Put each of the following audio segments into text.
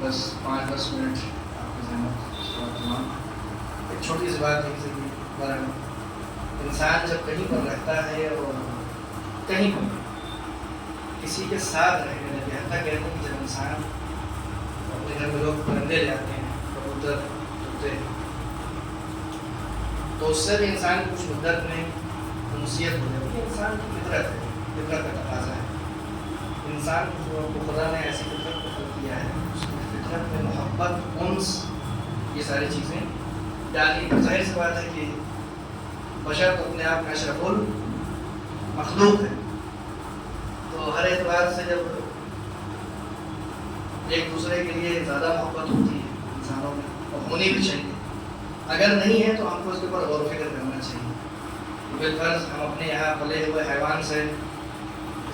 بس 5-10 منٹ آپ کی زحمت. ایک چھوٹی سی بات ہے کہ انسان جب کہیں پر رہتا ہے اور کہیں پر کسی کے ساتھ رہنے لگے، حتیٰ کہتے ہیں کہ جب انسان اپنے گھر میں لوگ پرندے لے آتے ہیں، کبوتر طوطے، تو اس سے بھی انسان کی کچھ مدت میں انسیت ہو جاتی ہے. انسان کی فطرت ہے، فطرت کا تقاضا ہے. انسان کو خدا نے ایسی فطرت کو خلق کیا ہے، اس کی فطرت میں محبت، انس، یہ ساری چیزیں ڈالی. ظاہر سی بات ہے کہ بشر تو اپنے آپ میں اشرف المخلوق ہے، تو ہر اعتبار سے جب ایک دوسرے کے لیے زیادہ محبت ہوتی ہے انسانوں میں، اور ہونی بھی چاہیے. اگر نہیں ہے تو ہم کو اس کے اوپر غور و فکر کرنا چاہیے. بالفرض ہم اپنے یہاں پلے ہوئے حیوان سے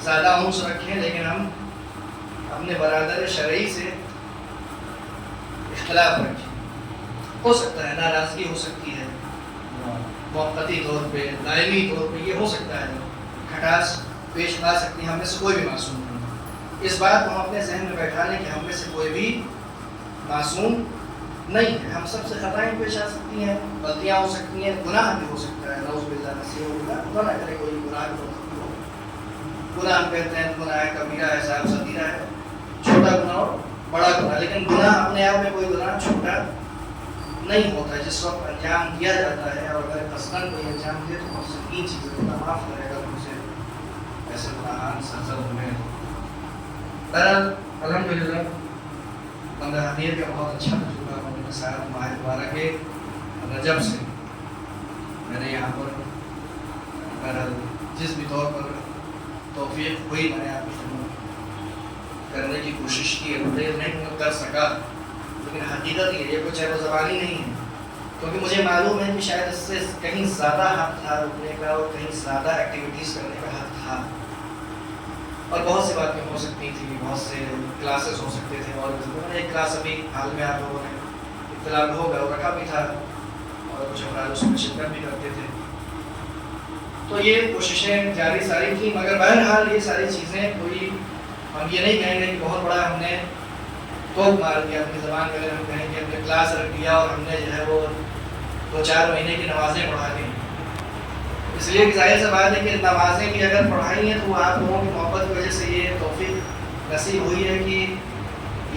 زیادہ انس رکھیں، لیکن ہم اپنے برادر شرعی سے اختلاف رکھیں. ہو سکتا ہے ناراضگی ہو سکتی ہے، موقتی طور پہ، دائمی طور پہ یہ ہو سکتا ہے، کھٹاس پیش آ سکتی ہے. ہم میں سے کوئی بھی معصوم نہیں. اس بات کو ہم اپنے ذہن میں بیٹھا لیں کہ ہم میں سے کوئی بھی معصوم نہیں ہے. ہم سب سے خطائیں پیش آ سکتی ہیں، غلطیاں ہو سکتی ہیں، گناہ بھی ہو سکتا ہے. نعوذ باللہ نسیہ باللہ، خدا نہ کرے کوئی گناہ بھی ہو. گناہ ہم کہتے ہیں گناہ کبیرہ ہے، صاحب صغیرہ ہے، چھوٹا گناہ اور بڑا گناہ. لیکن گناہ اپنے آپ میں کوئی گناہ چھوٹا نہیں ہوتا ہے. جس وقت انجام دیا جاتا ہے، اور اگر قصداً کوئی انجام دے تو ہم سے تین چیزیں اللہ معاف کرے گا، مجھے ایسے گناہان سرزد ہوئے. بہرحال الحمدللہ بندہ حدیث کا بہت اچھا تجربہ ہونے کے ساتھ ماہ مبارک کے رجب سے میں نے یہاں پر بہرحال جس بھی طور پر توفیق ہوئی میں نے آپ کی خدمت کرنے کی کوشش کی. دیر نہیں کر سکا، لیکن حقیقت یہ ہے کچھ ہے وہ زبانی نہیں ہے، کیونکہ مجھے معلوم ہے کہ شاید اس سے کہیں زیادہ حق تھا رکنے کا، اور کہیں زیادہ ایکٹیویٹیز کرنے کا حق تھا. اور بہت سی باتیں ہو سکتی تھیں، بہت سے کلاسز ہو سکتے تھے. اور میں نے ایک کلاس ابھی حال میں آپ لوگوں نے اطلاع ہو گیا وہ رکھا بھی تھا، اور کچھ افراد اس میں شرکت بھی کرتے تھے. تو یہ کوششیں جاری ساری تھیں، مگر بہرحال یہ ساری چیزیں کوئی ہم یہ نہیں کہیں گے کہ بہت بڑا ہم نے توپ مار دیا. اپنی زبان کے اگر ہم کہیں کہ ہم نے کلاس رکھ دیا اور ہم نے جو ہے وہ 2-4 مہینے کی نمازیں پڑھا دی. اس لیے کہ ظاہر سی بات ہے کہ نمازیں بھی اگر پڑھائی ہیں تو آپ لوگوں کی محبت کی وجہ سے یہ توفیق نصیب ہوئی ہے کہ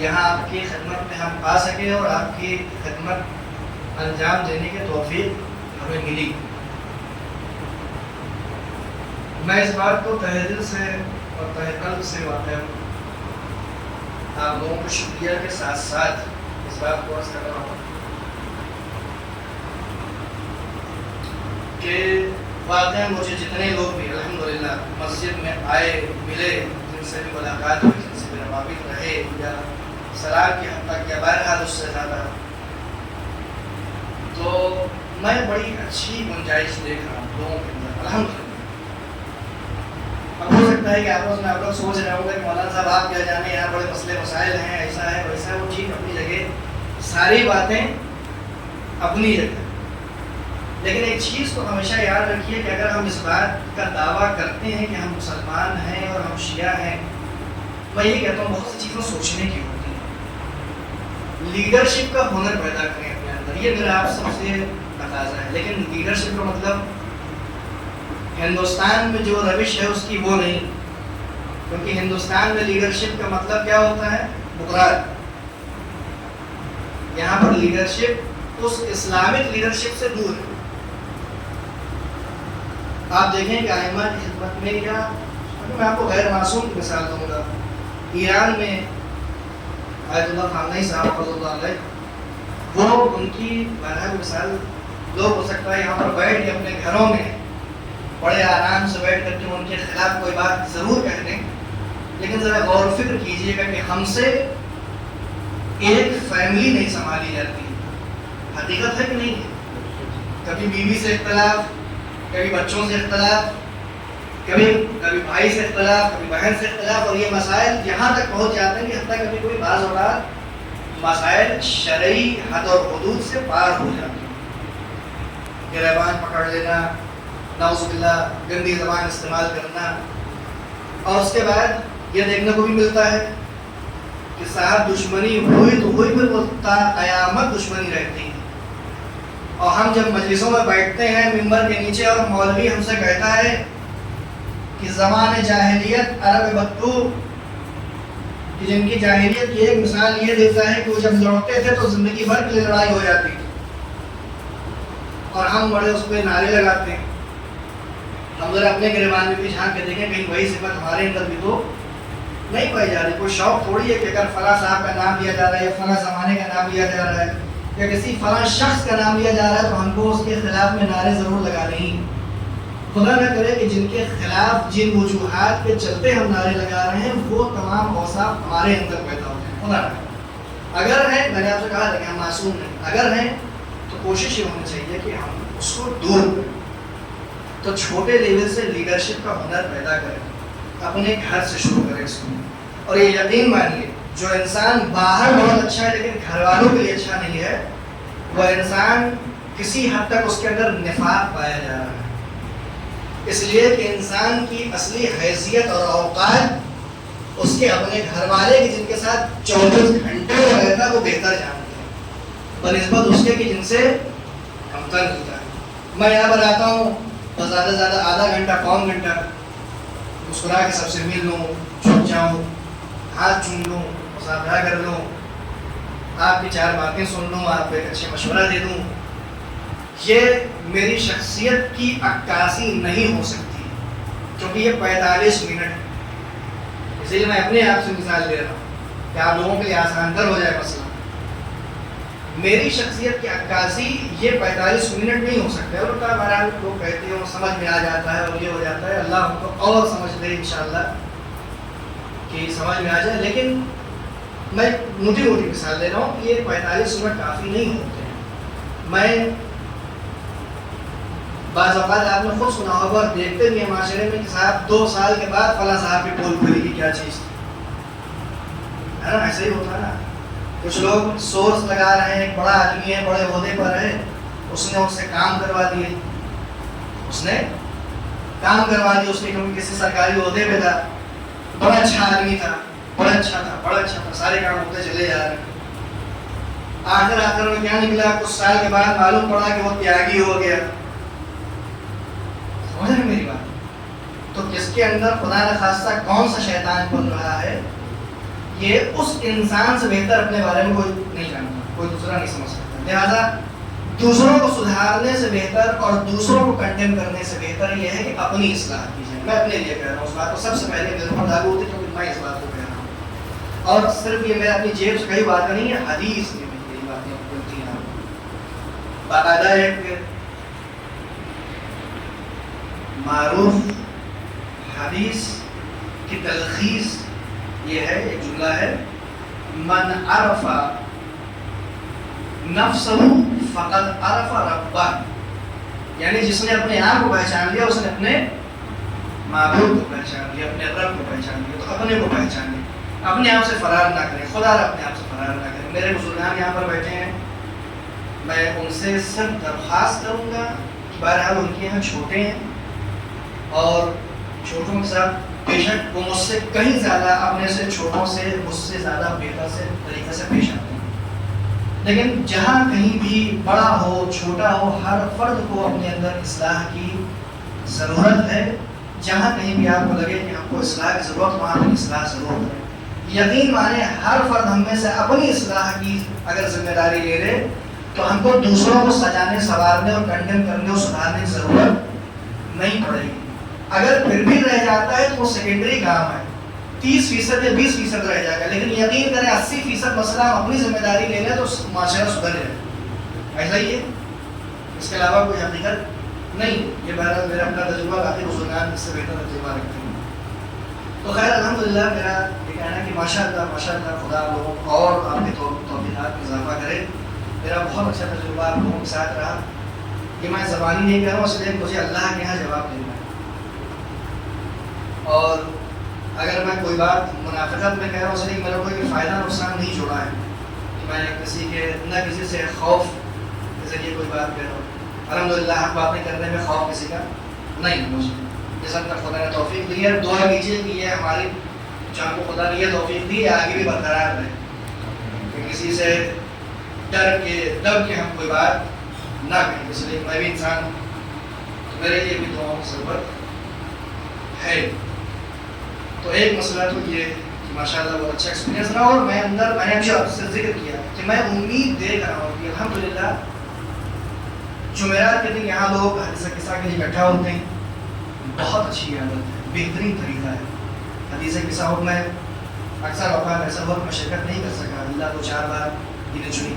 یہاں آپ کی خدمت میں ہم آ سکے اور آپ کی خدمت انجام دینے کی توفیق ہمیں ملی. میں اس بات کو تہہ دل سے اور تہہ قلب سے واقع ہوں. آپ لوگوں کو شکریہ کے ساتھ ساتھ اس بات کو عرض کر رہا ہوں کہ واقعہ مجھے جتنے لوگ بھی الحمدللہ مسجد میں آئے ملے، جن سے بھی ملاقات ہوئی، جن سے بھی روابط رہے، یا سلام کی حد تک یا بہرحال اس سے زیادہ، تو میں بڑی اچھی گنجائش دیکھ رہا ہوں لوگوں کے اندر الحمدللہ. اب ہو سکتا ہے کہ آپس میں آپ لوگ سوچ رہے ہوں گے کہ مولانا صاحب آپ کیا جانے، یہاں بڑے مسئلے مسائل ہیں، ایسا ہے ویسا ہے. وہ ٹھیک اپنی جگہ، ساری باتیں اپنی جگہ، لیکن ایک چیز کو ہمیشہ یاد رکھیے کہ اگر ہم اس بات کا دعویٰ کرتے ہیں کہ ہم مسلمان ہیں اور ہم شیعہ ہیں، میں یہ کہتا ہوں بہت سی چیزیں سوچنے کی ہوتی ہیں. لیڈرشپ کا ہنر پیدا کریں اپنے اندر، یہ میرا آپ سب سے تقاضا ہے. لیکن لیڈرشپ کا مطلب ہندوستان میں جو روش ہے اس کی وہ نہیں، کیونکہ ہندوستان میں لیڈرشپ کا مطلب کیا ہوتا ہے؟ بکرات. یہاں پر لیڈرشپ اس اسلامک لیڈرشپ سے دور ہے. آپ دیکھیں کہ ائمہ کی خدمت میں، یا میں آپ کو غیر معصوم کی مثال دوں گا، ایران میں آیت اللہ خامنئی صاحب رضی اللہ علیہ، وہ ان کی بہرحال مثال لوگ ہو سکتا ہے یہاں پر بیٹھ کے اپنے گھروں میں بڑے آرام سے بیٹھ کر کے ان کے خلاف کوئی بات ضرور کہہ دیں، لیکن ذرا غور و فکر کیجیے گا کہ ہم سے ایک فیملی نہیں سنبھالی جاتی. حقیقت ہے کہ نہیں ہے؟ کبھی بیوی سے اختلاف، کبھی بچوں سے اختلاف، کبھی بھائی سے اختلاف، کبھی بہن سے اختلاف، اور یہ مسائل یہاں تک پہنچ جاتے ہیں کہ حتیٰ کبھی کوئی بعض اوقات مسائل شرعی حد اور حدود سے پار ہو جاتے ہیں. گریبان پکڑ لینا، نعوذ باللہ گندی زبان استعمال کرنا، اور اس کے بعد یہ دیکھنے کو بھی ملتا ہے کہ صاحب دشمنی ہوئی تو ہوئی، پھر وہ تا قیامت دشمنی رہتی ہے۔ اور ہم جب مجلسوں میں بیٹھتے ہیں ممبر کے نیچے اور مولوی ہم سے کہتا ہے کہ زمان جاہلیت عرب بدو، کہ جن کی جاہلیت کی ایک مثال یہ دیتا ہے کہ وہ جب لڑتے تھے تو زندگی بھر کے لیے لڑائی ہو جاتی تھی، اور ہم بڑے اس پہ نعرے لگاتے ہیں۔ ہم ذرا اپنے گریبان میں بھی جھانک کے دیکھیں کہیں وہی صفت ہمارے اندر بھی تو نہیں پائی جا رہی۔ کوئی شوق تھوڑی ہے کہ اگر فلاں صاحب کا نام لیا جا رہا ہے یا فلاں زمانے کا نام لیا جا رہا ہے یا کسی فلاں شخص کا نام لیا جا رہا ہے تو ہم کو اس کے خلاف میں نعرے ضرور لگا رہی ہیں۔ خدا نہ کرے کہ جن کے خلاف جن وجوہات کے چلتے ہم نعرے لگا رہے ہیں وہ تمام اوصاف ہمارے اندر پیدا ہو جائیں۔ خدا نہ کرے۔ اگر ہیں، میں نے آپ سے کہا تھا کہ ہم معصوم نہیں، اگر ہیں تو کوشش یہ ہونی چاہیے کہ ہم اس کو دور کریں۔ تو چھوٹے لیول سے لیڈرشپ کا ہنر پیدا کریں، اپنے گھر سے شروع کریں اس کو۔ اور یہ یقین مانیے، جو انسان باہر بہت اچھا ہے لیکن گھر والوں کے لیے اچھا نہیں ہے، وہ انسان کسی حد تک اس کے اندر نفاق پایا جا رہا ہے۔ اس لیے کہ انسان کی اصلی حیثیت اور اوقات اس کے اپنے گھر والے کی جن کے ساتھ 24 گھنٹے رہتا ہے وہ بہتر جانتے ہیں بنسبت اس کے کہ جن سے کمتر ملتا ہے۔ میں یہاں پر آتا ہوں تو زیادہ سے زیادہ آدھا گھنٹہ پون گھنٹہ مسکرا کے سب سے مل لوں، چھپ جاؤں، ہاتھ چوم لوں، مصافحہ کر لوں، آپ کی 4 باتیں سن لوں، آپ کو ایک اچھے مشورہ دے دوں۔ یہ میری شخصیت کی عکاسی نہیں ہو سکتی کیونکہ یہ 45 منٹ ہے۔ اسی لیے میں اپنے آپ سے مثال دے رہا ہوں کہ آپ لوگوں کے لیے آسان تر ہو جائے مسئلہ۔ میری شخصیت کی عکاسی یہ 45 منٹ نہیں ہو سکتا ہے۔ اور بہرحال لوگ کہتے ہیں وہ سمجھ میں آ جاتا ہے اور یہ ہو جاتا ہے، اللہ ہم کو اور سمجھ دے انشاءاللہ کہ سمجھ میں آ جائے۔ لیکن میں موٹی موٹی مثال دے رہا ہوں کہ یہ 45 منٹ کافی نہیں ہوتے ہیں۔ میں بعض اوقات آپ نے خود سنا ہوگا اور دیکھتے بھی ہیں معاشرے میں کہ صاحب 2 سال کے بعد فلاں صاحب کی پول کھلی کی کیا چیز ہے نا، ایسے ہی ہوتا ہے نا۔ کچھ لوگ سورس لگا رہے ہیں، ایک بڑا آدمی ہے، بڑے عہدے پر ہے، اس نے اس سے کام کروا دیے، اس نے کیونکہ کسی سرکاری عہدے پہ تھا، بڑا اچھا آدمی تھا، بڑا اچھا تھا، سارے کام ہوتے چلے جا رہے ہیں۔ آخر میں کیا نکلا، کچھ سال کے بعد معلوم پڑا کہ وہ تیاگی ہو گیا۔ سمجھ رہے میری بات؟ تو کس کے اندر خدا نہ خاصہ کون سا شیطان بن رہا ہے، یہ اس انسان سے بہتر اپنے بارے میں کوئی نہیں جانتا، کوئی دوسرا نہیں سمجھ سکتا۔ لہٰذا دوسروں کو سدھارنے سے بہتر اور دوسروں کو کنڈیم کرنے سے بہتر یہ ہے کہ اپنی اصلاح کی جائے۔ میں اپنے لیے کہہ رہا ہوں، اس بات کو سب سے پہلے میرے اوپر لاگو ہوتی ہے کیونکہ میں اس بات کو کہہ رہا ہوں، اور صرف یہ میرا اپنی جیب سے کئی بات نہیں ہے، حدیث میں بھی یہی باتیں بولتی ہیں۔ باقاعدہ ایک معروف حدیث کی تلخیص یہ ہے، ایک جملہ ہے، من عرف نفسہ فقد عرف ربہ، یعنی جس نے اپنے آپ کو پہچان لیا اس نے اپنے معبود کو پہچان لیا، اپنے رب کو پہچان لیا۔ تو اپنے کو پہچان لیا، اپنے آپ سے فرار نہ کریں، خدا اپنے آپ سے فرار نہ کریں۔ میرے بزرگان یہاں پر بیٹھے ہیں، میں ان سے صرف درخواست کروں گا کہ بہرحال ان کے یہاں چھوٹے ہیں اور چھوٹوں کے ساتھ بے شک وہ مجھ سے کہیں زیادہ اپنے سے چھوٹوں سے مجھ سے زیادہ بہتر سے طریقے سے پیش آتے ہیں، لیکن جہاں کہیں بھی بڑا ہو چھوٹا ہو ہر فرد کو اپنے اندر اصلاح کی ضرورت ہے۔ جہاں کہیں بھی آپ کو لگے کہ ہم کو اصلاح کی ضرورت، وہاں ہم اصلاح ضرور کریں۔ یقین مانے ہر فرد ہم میں سے اپنی اصلاح کی اگر ذمہ داری لے لے تو ہم کو دوسروں کو سجانے سنوارنے اور کنڈیم کرنے اور سدھارنے کی ضرورت نہیں پڑے گی۔ اگر پھر بھی رہ جاتا ہے تو وہ سیکنڈری کام ہے، 30% یا 20% رہ جائے گا، لیکن یقین کریں 80% مسئلہ ہم اپنی ذمہ داری لے لیں تو معاشرہ سدھر جائے گا۔ ایسا ہی ہے، اس کے علاوہ کوئی حقیقت نہیں۔ یہ بہرحال میرا اپنا تجربہ، باقی بزرگان اس سے بہتر تجربہ رکھتے ہیں۔ تو خیر الحمدللہ میرا یہ کہنا ہے کہ ماشاءاللہ خدا لوگوں کو اور آپ کے توفیقات میں اضافہ کرے۔ میرا بہت اچھا تجربہ آپ لوگوں کے ساتھ رہا۔ یہ میں زبانی نہیں کہہ رہا ہوں، اس لیے مجھے اللہ کے یہاں جواب دینا ہے، اور اگر میں کوئی بات منافقت میں کہہ رہا ہوں اس لیے میرا کوئی فائدہ نقصان نہیں جوڑا ہے کہ میں کسی کے نہ کسی سے خوف کے ذریعے کوئی بات کہہ رہا ہوں۔ الحمدللہ حق باتیں کرنے میں خوف کسی کا نہیں ہے مجھے، جس حد تک خدا نے توفیق دی ہے۔ دعا کیجیے کہ یہ ہماری جو ہم کو خدا نے یہ توفیق دی آگے بھی برقرار رہے کہ کسی سے ڈر کے دب کے ہم کوئی بات نہ کہیں. اس لیے میں بھی انسان ہوں تو میرے لیے بھی دعاؤں کی ضرورت ہے. تو ایک مسئلہ تو یہ کہ ماشاءاللہ بہت اچھا ایکسپیرینس رہا. اور میں نے ابھی آپ سے ذکر کیا کہ میں امید دیکھ رہا ہوں کہ الحمدللہ جمعرات کے دن یہاں لوگ حدیث قصہ کے لیے اکٹھا ہوتے ہیں. بہت اچھی عادت ہے, بہترین طریقہ ہے. حدیث قصہ میں اکثر اوقات ایسا وقت میں شرکت نہیں کر سکا, اللہ 2-4 بار انہیں چنی,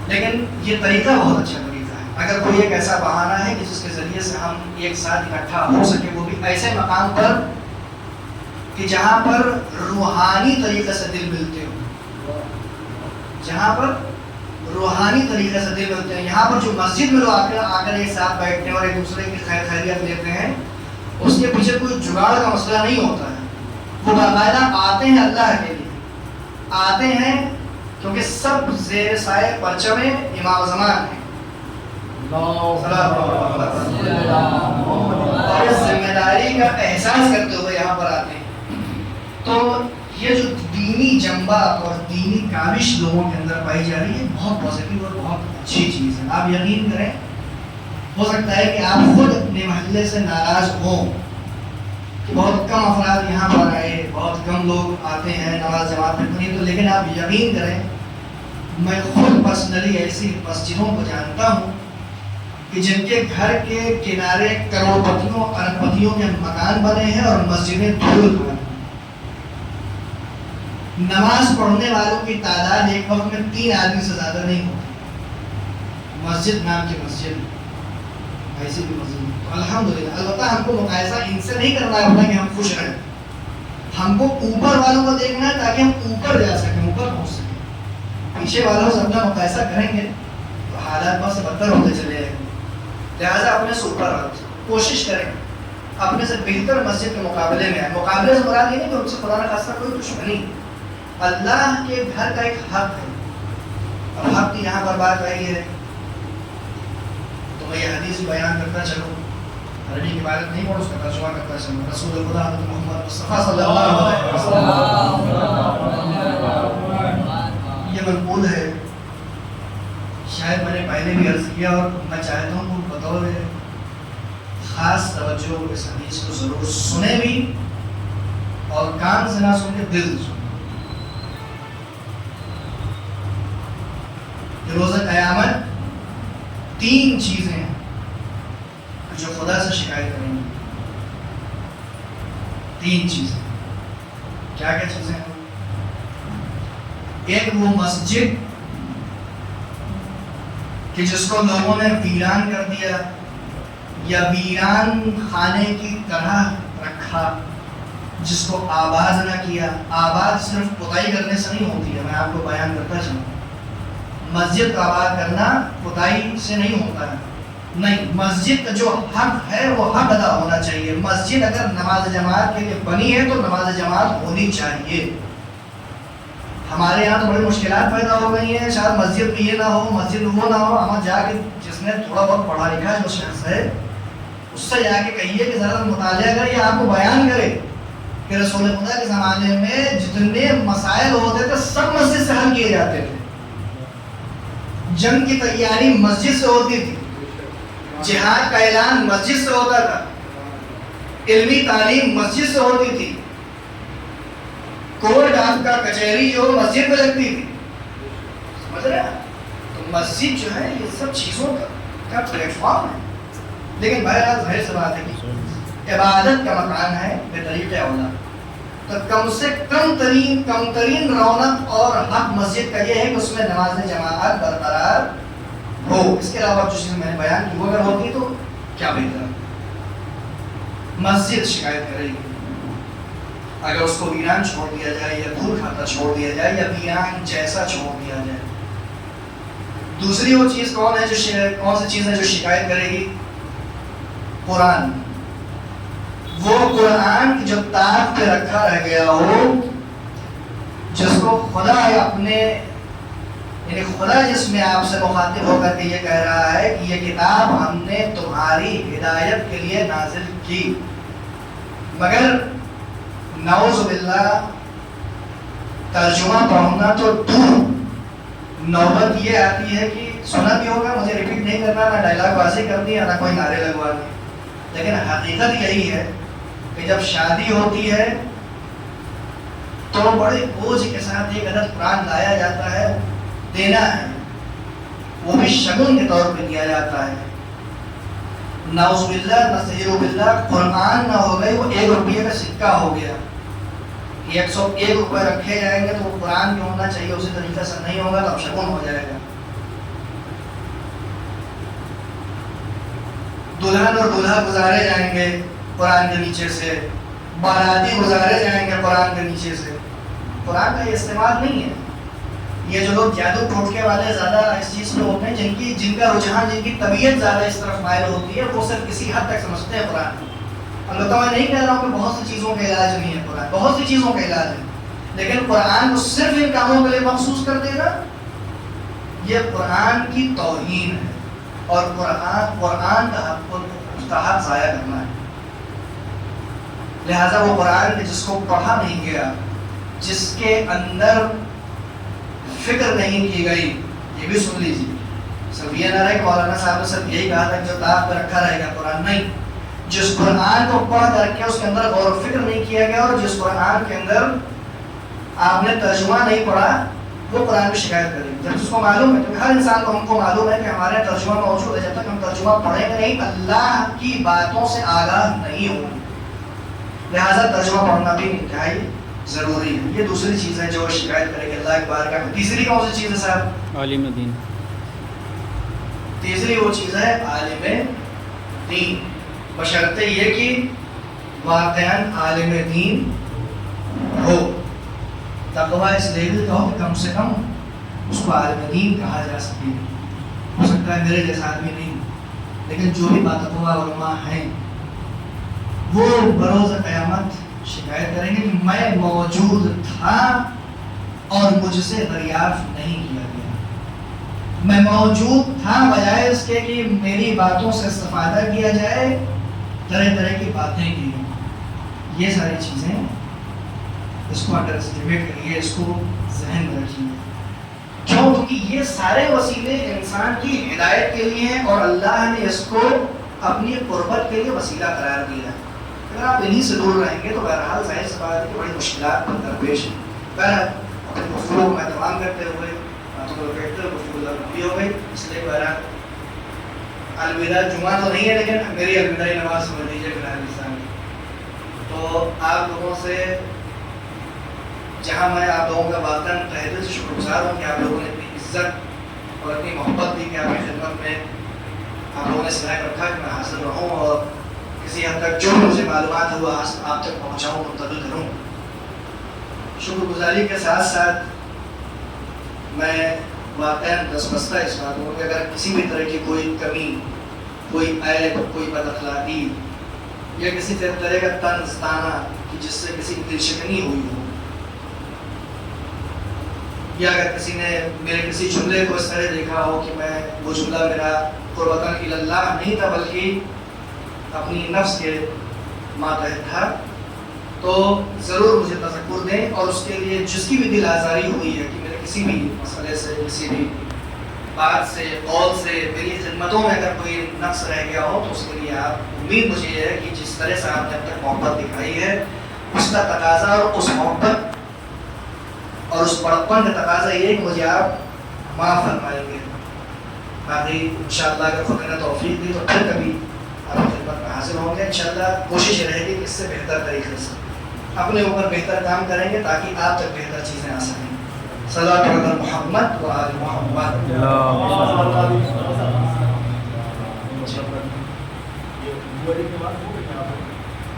لیکن یہ طریقہ بہت اچھا طریقہ ہے. اگر کوئی ایک ایسا بہانہ ہے کہ جس کے ذریعے سے ہم ایک ساتھ اکٹھا ہو سکے, وہ بھی ایسے مقام پر کہ جہاں پر روحانی طریقے سے دل ملتے ہو, جہاں پر روحانی طریقے سے دل ملتے ہیں. یہاں پر جو مسجد میں لوگ آ کر ایک ساتھ بیٹھتے ہیں اور ایک دوسرے کی خیر خیریت لیتے ہیں, اس کے پیچھے کوئی جگاڑ کا مسئلہ نہیں ہوتا ہے. وہ باقاعدہ آتے ہیں اللہ کے لیے, آتے ہیں کیونکہ سب زیر سائے پرچم امام زمان ہیں. اور اس ذمہ داری کا احساس کرتے ہوئے یہاں پر آتے ہیں. تو یہ جو دینی جنبہ اور دینی کاوش لوگوں کے اندر پائی جا رہی ہے, بہت پازیٹیو اور بہت اچھی چیز ہے. آپ یقین کریں, ہو سکتا ہے کہ آپ خود اپنے محلے سے ناراض ہوں کہ بہت کم افراد یہاں پر آئے, بہت کم لوگ آتے ہیں نماز جماعت میں پڑھنے, تو لیکن آپ یقین کریں میں خود پرسنلی ایسی مسجدوں کو جانتا ہوں کہ جن کے گھر کے کنارے کروڑپتیوں اربپتیوں کے مکان بنے ہیں اور مسجدیں دھول پڑی. نماز پڑھنے والوں کی تعداد ایک وقت میں 3 آدمی سے زیادہ نہیں ہوتی. مسجد نام کی مسجد, ایسی بھی مسجد. الحمدللہ. البتہ ہم کو مقایسہ ان سے نہیں کرنا ہے کہ ہم خوش رہیں, ہم کو اوپر والوں کو دیکھنا ہے تاکہ ہم اوپر جا سکیں, اوپر پہنچ سکیں. پیچھے والوں سے اپنا مقایسہ کریں گے تو حالات بہت سے بدتر ہوتے چلے جائیں گے. لہٰذا اپنے سے اوپر کوشش کریں, اپنے سے بہتر مسجد کے مقابلے میں آئے. مقابلے سے مراد یہ نہیں کہ ان سے خدا نہ خاصہ کوئی دشمنی, اللہ کے گھر کا ایک حق ہے اور حق کی یہاں پر بات آئی ہے. تو میں یہ حدیث بیان کرتا چلوں, عربی کی عبادت نہیں پڑھ, اس کا ترجمہ کرتا چلوں. رسول خدا حضرت محمد مصطفیٰ صلی اللہ علیہ وسلم, یہ منقول ہے, شاید میں نے پہلے بھی عرض کیا اور میں چاہتا ہوں کہ بطور خاص توجہ اس حدیث کو ضرور سنیں بھی, اور کان سے نہ سن کے دل سے سنیں. روزہ قیامت 3 چیزیں ہیں جو خدا سے شکایت کریں گے. 3 چیزیں. کیا کیا چیزیں ہیں؟ ایک وہ مسجد کہ جس کو لوگوں نے ویران کر دیا یا ویران خانے کی طرح رکھا, جس کو آباد نہ کیا. آباد صرف پتائی کرنے سے نہیں ہوتی ہے, میں آپ کو بیان کرتا چلوں. مسجد کا آباد کرنا پتائی سے نہیں ہوتا ہے, نہیں. مسجد کا جو حق ہے وہ حق ادا ہونا چاہیے. مسجد اگر نماز جماعت کے لیے بنی ہے تو نماز جماعت ہونی چاہیے. ہمارے یہاں تو بڑی مشکلات پیدا ہو گئی ہیں, شاید مسجد میں یہ نہ ہو, مسجد میں وہ نہ ہو. ہم جا کے جس نے تھوڑا بہت پڑھا لکھا جو شخص ہے اس سے جا کے کہیے کہ ذرا مطالعہ کرے یا آپ کو بیان کرے کہ رسول خدا کے زمانے میں جتنے مسائل ہوتے تھے سب مسجد سے حل کیے جاتے تھے. جنگ کی تیاری مسجد سے ہوتی تھی, جہاد کا اعلان مسجد سے ہوتا تھا, علمی تعلیم مسجد سے ہوتی تھی, کورٹ آپ کا کچہری جو مسجد میں لگتی تھی. سمجھ رہے ہیں؟ تو مسجد جو ہے یہ سب چیزوں کا پلیٹ فارم ہے. لیکن بہرحال ظاہر سی بات ہے کہ عبادت کا مکان ہے بے طریقے اولا, تو کم سے کم ترین رونق اور حق مسجد کا یہ ہے کہ اس میں نماز جماعت برقرار ہو. اس کے علاوہ جو چیز میں نے بیان کی وہ اگر ہوتی تو کیا بہتر. مسجد شکایت کرے گی اگر اس کو ویران چھوڑ دیا جائے یا دھول کھاتا چھوڑ دیا جائے یا ویران جیسا چھوڑ دیا جائے. دوسری وہ چیز کون سی چیز ہے جو شکایت کرے گی؟ قرآن. وہ قرآن کی جو تاخ پہ رکھا رہ گیا ہو, جس کو خدا اپنے یعنی خدا جس میں آپ سے مخاطب ہو کر کے یہ کہہ رہا ہے کہ یہ کتاب ہم نے تمہاری ہدایت کے لیے نازل کی, مگر نعوذ باللہ ترجمہ پڑھنا تو دور، نوبت یہ آتی ہے کہ سنا بھی ہوگا، مجھے ریپیٹ نہیں کرنا، نہ ڈائلاگ بازی کرنی ہے نہ کوئی نعرے لگوا دی، لیکن حقیقت یہی ہے کہ جب شادی ہوتی ہے تو بڑے بوجھ کے ساتھ ایک عدد قرآن لایا جاتا ہے، دینا ہے، وہ بھی شگن کے طور پہ دیا جاتا ہے۔ نعوذ باللہ نستعیذ باللہ، قرآن نہ ہو گئی وہ 1 روپیے کا سکہ ہو گیا، 101 روپے رکھے جائیں گے تو وہ قرآن جو ہونا چاہیے اسی طریقے سے نہیں ہوگا تو اب شگن ہو جائے گا۔ دلہن اور دولہا گزارے جائیں گے قرآن کے نیچے سے، باراتی گزارے جائیں گے قرآن کے نیچے سے۔ قرآن کا یہ استعمال نہیں ہے۔ یہ جو لوگ جادو ٹوٹکے والے زیادہ اس چیز میں ہوتے ہیں، جن کا رجحان، جن کی طبیعت زیادہ اس طرف مائل ہوتی ہے، وہ صرف کسی حد تک سمجھتے ہیں قرآن کو۔ البتہ میں نہیں کہہ رہا ہوں کہ بہت سی چیزوں کا علاج نہیں ہے قرآن، بہت سی چیزوں کا علاج ہے، لیکن قرآن کو صرف ان کاموں کے لیے مخصوص کر دے گا، یہ قرآن کی توہین ہے، اور قرآن کا حق ضائع کرنا ہے۔ لہذا وہ قرآن کے جس کو پڑھا نہیں گیا، جس کے اندر فکر نہیں کی گئی، یہ بھی سن لیجیے، صرف یہ نہ رہے کہ مولانا صاحب نے صرف یہی کہا تھا کہ جو تاخ پہ رکھا رہے گا قرآن، نہیں، جس قرآن کو پڑھ کر کے اس کے اندر غور و فکر نہیں کیا گیا، اور جس قرآن کے اندر آپ نے ترجمہ نہیں پڑھا، وہ قرآن کی شکایت کرے گی۔ جب جس کو معلوم ہے، کیونکہ ہر انسان کو، ہم کو معلوم ہے کہ ہمارے ترجمہ موجود ہے، جب تک ہم ترجمہ پڑھیں گے نہیں، اللہ کی باتوں سے آگاہ نہیں ہوں گے، لہٰذا ترجمہ پڑھنا بھی انتہائی ضروری ہے۔ یہ دوسری چیز ہے جو شکایت کرے گی اللہ کی بارگاہ میں۔ تیسری کون سی چیز ہے صاحب؟ عالم دین۔ تیسری وہ چیز ہے عالم دین، بشرطے یہ کہ واقعاً عالم دین ہو۔ تقویٰ اس لیول کا ہو کہ کم سے کم اس کو عالم دین کہا جا سکے۔ ہو سکتا ہے میرے جیسا آدمی نہیں، لیکن جو بھی باتقوا علماء ہیں وہ بروز قیامت شکایت کریں گے کہ میں موجود تھا اور مجھ سے دریافت نہیں کیا گیا، میں موجود تھا بجائے اس کے کہ میری باتوں سے استفادہ کیا جائے، طرح طرح کی باتیں کی۔ یہ ساری چیزیں اس کو انڈر اسٹیمیٹ کریے، اس کو ذہن میں رکھیے، کیوں؟ کیونکہ یہ سارے وسیلے انسان کی ہدایت کے لیے ہیں، اور اللہ نے اس کو اپنی قربت کے لیے وسیلہ قرار دیا ہے۔ اگر آپ انہی سے دور رہیں گے تو بہرحال ظاہر سی بات ہے کہ بڑی مشکلات درپیش ہیں۔ بہرحال اپنے گفتگو کو اہتمام کرتے ہوئے باتوں کو بیٹھتے ہوئے گفتگو لمبی ہو گئی، اس لیے بہرحال الوداع جمعہ تو نہیں ہے، لیکن میری الوداعی نماز سمجھ لیجیے فی الحال انسان۔ تو آپ لوگوں سے، جہاں میں آپ لوگوں کا واقعاً تہہ دل سے شکر گزار ہوں کہ آپ لوگوں نے اپنی عزت اور اپنی محبت دی کہ آپ کی خدمت میں آپ لوگوں نے سنائے رکھا کہ میں حاضر رہوں، اور کسی حد تک جو مجھے معلومات ہوا آپ تک پہنچاؤں، منتقل کروں۔ شکر گزاری کے ساتھ ساتھ میں واقعاً دستبستہ اس بات ہوں کہ اگر کسی بھی طرح کی کوئی کمی، کوئی عیب، کوئی بد اخلاقی یا کسی طرح کا طنز طعنہ کہ جس سے کسی کی دل شکنی ہوئی ہو، یا اگر کسی نے میرے کسی جملے کو اس طرح دیکھا ہو کہ میں وہ جملہ میرا قربتاً الی اللہ نہیں تھا بلکہ اپنی نفس کے ماتحت تھا، تو ضرور مجھے تذکر دیں، اور اس کے لیے جس کی بھی دل آزاری ہوئی ہے کہ میرے کسی بھی مسئلے سے، کسی بھی بات سے، قول سے، میری خدمتوں میں اگر کوئی نقص رہ گیا ہو تو اس کے لیے آپ، امید مجھے یہ ہے کہ جس طرح سے آپ نے اب تک محبت دکھائی ہے اس کا تقاضا، اور اس محبت اور اس بڑپن کا تقاضا یہ ہے کہ مجھے آپ معاف فرمائیں گے۔ باقی انشاءاللہ اگر خدا نے توفیق دی تو پھر کبھی آپ کی خدمت میں حاضر ہوں گے۔ انشاءاللہ کوشش یہ رہے گی کہ اس سے بہتر طریقے سے اپنے اوپر بہتر کام کریں گے تاکہ آپ تک بہتر چیزیں آ سکیں۔ صلوات علی محمد و آل محمد۔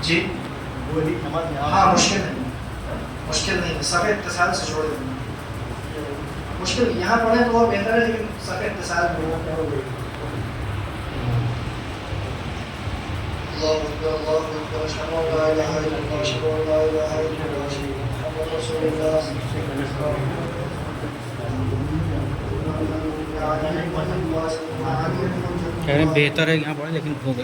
جی ہاں، مشکل نہیں، مشکل نہیں، صف اتصال سے چھوڑ دیں، مشکل یہاں پڑھیں تو وہ بہتر ہے، لیکن صف اتصال میں اللہ اکبر، اللہ اکبر، اشہد ان لا الہ الا اللہ، اشہد ان لا الہ الا اللہ، محمد رسول اللہ۔ کہہ رہے ہیں بہتر ہے یہاں پڑھیں، لیکن ہوگا